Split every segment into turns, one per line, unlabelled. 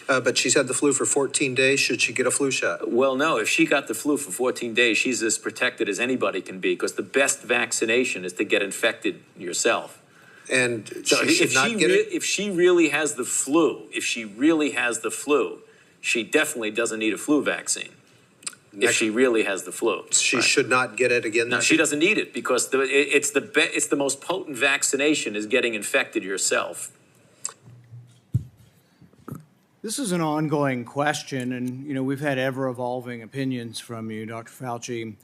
But she's had the flu for 14 days. Should she get a flu shot?
Well, no. If she got the flu for 14 days, she's as protected as anybody can be, because the best vaccination is to get infected yourself.
And
So
she should not get it?
if she really has the flu, she definitely doesn't need a flu vaccine. If she really has the flu,
She should not get it again.
no, she doesn't need it, because it's the most potent vaccination is getting infected yourself.
This is an ongoing question, and we've had ever-evolving opinions from you, Dr. Fauci.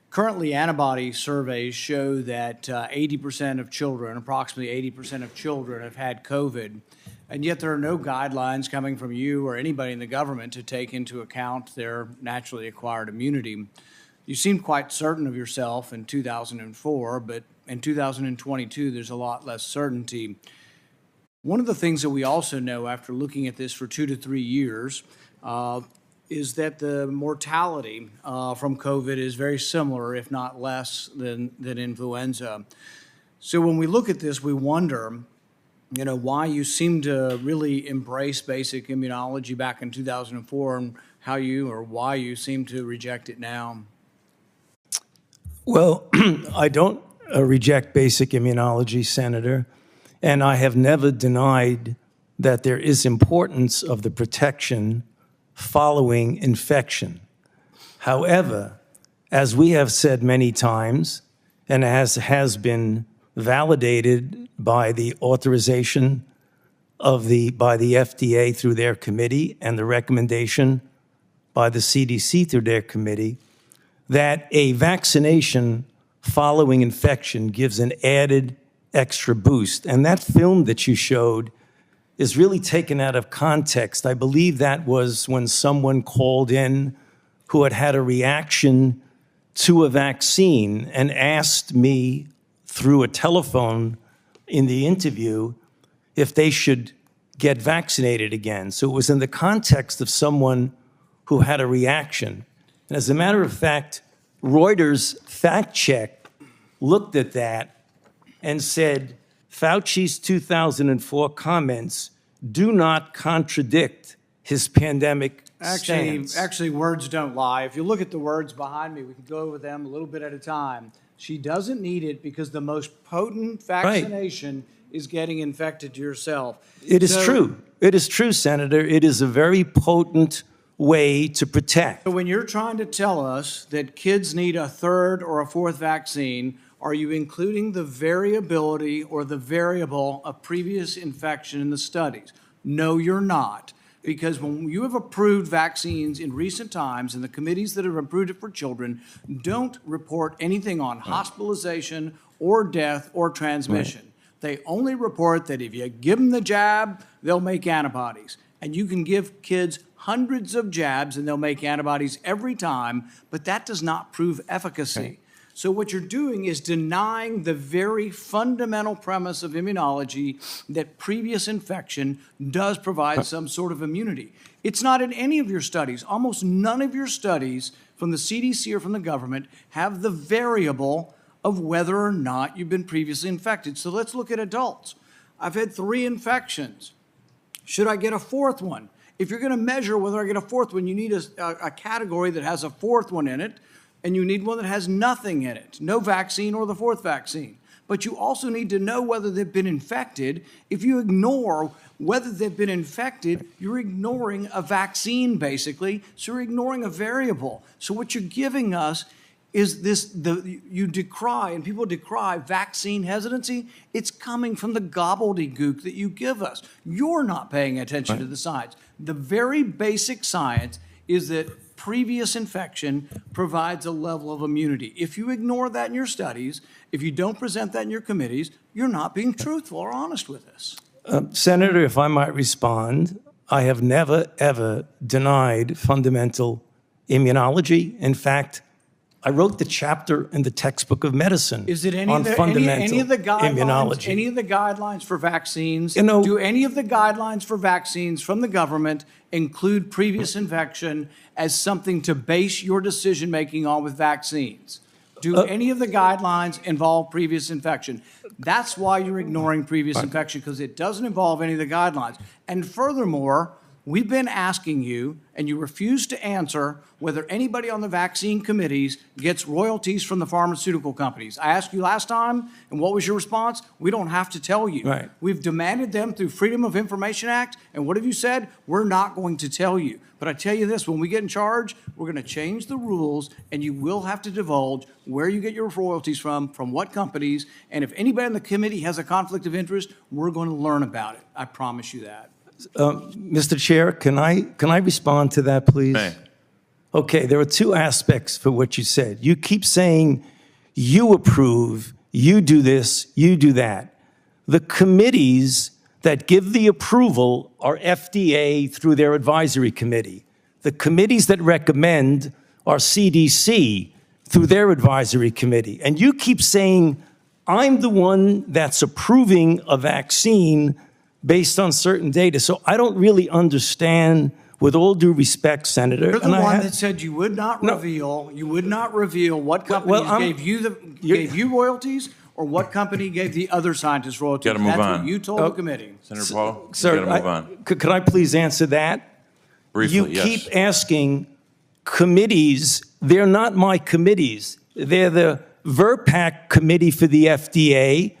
Currently, antibody surveys show that 80% of children, approximately 80% of children, have had COVID, and yet there are no guidelines coming from you or anybody in the government to take into account their naturally acquired immunity. You seemed quite certain of yourself in 2004, but in 2022, there's a lot less certainty. One of the things that we also know after looking at this for 2 to 3 years is that the mortality from COVID is very similar, if not less, than influenza. So when we look at this, we wonder, why you seem to really embrace basic immunology back in 2004 and why you seem to reject it now.
Well, I don't reject basic immunology, Senator. And I have never denied that there is importance of the protection following infection. However, as we have said many times, and as has been validated by the authorization by the FDA through their committee and the recommendation by the CDC through their committee, that a vaccination following infection gives an added extra boost. And that film that you showed is really taken out of context. I believe that was when someone called in who had had a reaction to a vaccine and asked me through a telephone in the interview if they should get vaccinated again. So it was in the context of someone who had a reaction. And as a matter of fact, Reuters fact check looked at that and said, Fauci's 2004 comments do not contradict his pandemic stance.
Actually, words don't lie. If you look at the words behind me, we can go over them a little bit at a time. She doesn't need it because the most potent vaccination is getting infected yourself.
It is true. It is true, Senator. It is a very potent way to protect.
So when you're trying to tell us that kids need a third or a fourth vaccine, are you including the variability or the variable of previous infection in the studies? No, you're not. Because when you have approved vaccines in recent times, and the committees that have approved it for children don't report anything on hospitalization or death or transmission. Right. They only report that if you give them the jab, they'll make antibodies. And you can give kids hundreds of jabs and they'll make antibodies every time, but that does not prove efficacy. Right. So what you're doing is denying the very fundamental premise of immunology that previous infection does provide some sort of immunity. It's not in any of your studies. Almost none of your studies from the CDC or from the government have the variable of whether or not you've been previously infected. So let's look at adults. I've had 3 infections. Should I get a 4th one? If you're going to measure whether I get a 4th one, you need a category that has a 4th one in it, and you need one that has nothing in it, no vaccine or the 4th vaccine. But you also need to know whether they've been infected. If you ignore whether they've been infected, you're ignoring a vaccine, basically, so you're ignoring a variable. So what you're giving us is you decry, and people decry vaccine hesitancy. It's coming from the gobbledygook that you give us. You're not paying attention to the science. The very basic science is that previous infection provides a level of immunity. If you ignore that in your studies, if you don't present that in your committees, you're not being truthful or honest with us.
Senator, if I might respond, I have never, ever denied fundamental immunology. In fact, I wrote the chapter in the textbook of medicine on fundamental immunology.
Any of the guidelines for vaccines, do any of the guidelines for vaccines from the government include previous infection as something to base your decision-making on with vaccines? Do any of the guidelines involve previous infection? That's why you're ignoring previous infection, because it doesn't involve any of the guidelines. And furthermore, We've been asking you, and you refuse to answer, whether anybody on the vaccine committees gets royalties from the pharmaceutical companies. I asked you last time, and what was your response? We don't have to tell you.
Right.
We've demanded them through Freedom of Information Act, and what have you said? We're not going to tell you. But I tell you this, when we get in charge, we're going to change the rules, and you will have to divulge where you get your royalties from what companies, and if anybody in the committee has a conflict of interest, we're going to learn about it. I promise you that.
Mr. Chair, can I respond to that, please?
May.
Okay, there are two aspects for what you said. You keep saying you approve, you do this, you do that. The committees that give the approval are FDA through their advisory committee. The committees that recommend are CDC through their advisory committee. And you keep saying, I'm the one that's approving a vaccine based on certain data. So I don't really understand, with all due respect, Senator.
You're the one that said you would not reveal what companies gave you royalties or what company gave the other scientists royalties.
Gotta move
That's
on.
what you told the committee.
Senator Paul,
Sir,
you gotta move on.
Could I please answer that?
Briefly,
You
yes.
keep asking committees. They're not my committees. They're the VRPAC committee for the FDA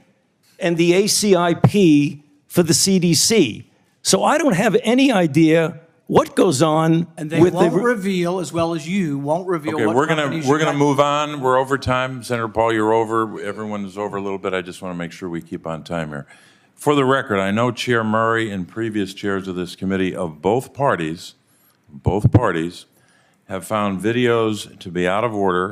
and the ACIP for the CDC. So I don't have any idea what goes on
And they
with
won't reveal, as well as you won't reveal
Okay,
what
we're
companies
gonna
you got.
move on. We're over time. Senator Paul, you're over. Everyone is over a little bit. I just want to make sure we keep on time here. For the record, I know Chair Murray and previous chairs of this committee of both parties have found videos to be out of order